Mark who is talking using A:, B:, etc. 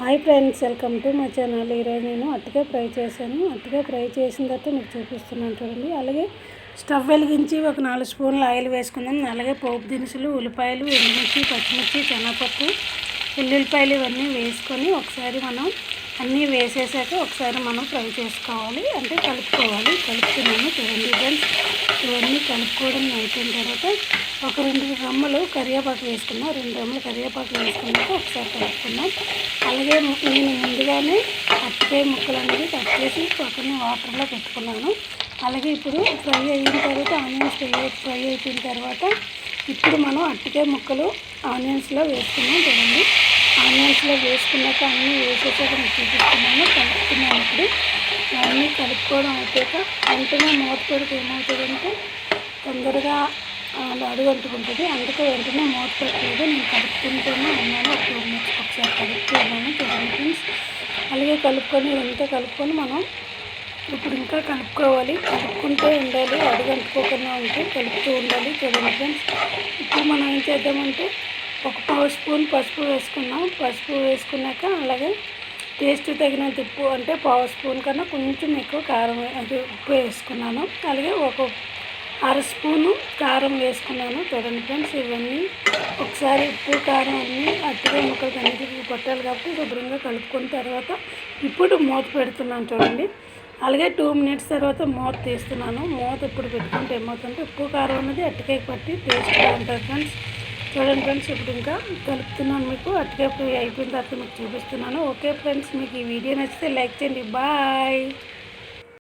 A: Hi friends, welcome to my channel. ఈరోజు నేను అరటికాయ ఫ్రై చేశాను. అరటికాయ ఫ్రై చేసిన తర్వాత మీకు చూపిస్తున్నాను చూడండి. అలాగే స్టవ్ వెలిగించి ఒక 4 స్పూన్లు ఆయిల్ వేసుకుందాం. అలాగే పోపు దినుసులు, ఉల్లిపాయలు, ఎండుమిర్చి, పచ్చిమిర్చి, శనగపప్పు, ఉల్లిపాయలు ఇవన్నీ వేసుకొని ఒకసారి మనం అన్నీ వేసేసాక ఒకసారి మనం ఫ్రై చేసుకోవాలి, అంటే కలుపుకోవాలి. కలుపుతున్నాము చూడండి ఫ్రెండ్స్. ఇవన్నీ కలుపుకోవడం అయిపోయిన తర్వాత ఒక 2 రెమ్మలు కరివేపాకు వేసుకున్నాం. 2 రెమ్మలు కరివేపాకు వేసుకున్నాక ఒకసారి కలుపుకున్నాం. అలాగే నేను ముందుగానే అరటికాయ ముక్కలు అనేది కట్ చేసి పక్కన వాటర్లో పెట్టుకున్నాను. అలాగే ఇప్పుడు ఫ్రై అయిన తర్వాత ఆనియన్స్ ఫ్రై అయిపోయిన తర్వాత ఇప్పుడు మనం అరటికాయ ముక్కలు ఆనియన్స్లో వేసుకున్నాం చూడండి. ఆనియన్స్లో వేసుకున్నాక అన్నీ వేసేసాక నేను చూపిస్తున్నాను, కలుపుతున్నాను. ఇప్పుడు అన్నీ కలుపుకోవడం అయిపోయాక వెంటనే మూత పెడితే ఏమవుతుందంటే తొందరగా అడుగు అంటుకుంటుంది. అందుకే వెంటనే మూత పెట్టలేదు, నేను కలుపుకుంటూనే ఉన్నాను. ఒకసారి కలుపుతూ ఉన్నాను చూడండి ఫ్రెండ్స్. అలాగే కలుపుకొని ఇదంతా కలుపుకొని మనం ఇప్పుడు ఇంకా కలుపుకోవాలి. కలుపుకుంటూ ఉండాలి, అడుగు అంటుకోకుండా ఉంటే కలుపుతూ ఉండాలి చూడండి ఫ్రెండ్స్. ఇప్పుడు మనం ఏం చేద్దామంటే ఒక 1 స్పూన్ పసుపు వేసుకున్నాం. పసుపు వేసుకున్నాక అలాగే టేస్ట్ తగినంత ఉప్పు, అంటే 1 స్పూన్ కన్నా కొంచెం ఎక్కువ కారం అది ఉప్పు వేసుకున్నాను. అలాగే ఒక 1/2 స్పూను కారం వేసుకున్నాను చూడండి ఫ్రెండ్స్. ఇవన్నీ ఒకసారి ఉప్పు కారం అన్నీ అరటికాయ ముక్కలు అన్నిటికీ పట్టాలి కాబట్టి శుభ్రంగా కలుపుకున్న తర్వాత ఇప్పుడు మూత పెడుతున్నాను చూడండి. అలాగే 2 మినిట్స్ తర్వాత మూత తీస్తున్నాను. మూత ఇప్పుడు పెట్టుకుంటే ఏమవుతుందంటే ఉప్పు కారం అనేది అరటికాయకి పట్టి టేస్ట్గా ఉంటుంది ఫ్రెండ్స్. చూడండి ఫ్రెండ్స్, ఇప్పుడు ఇంకా కలుపుతున్నాను. మీకు అరటికాయ ఫ్రై అయిపోయిన తర్వాత మీకు చూపిస్తున్నాను. ఓకే ఫ్రెండ్స్, మీకు ఈ వీడియో నచ్చితే లైక్ చేయండి. బాయ్.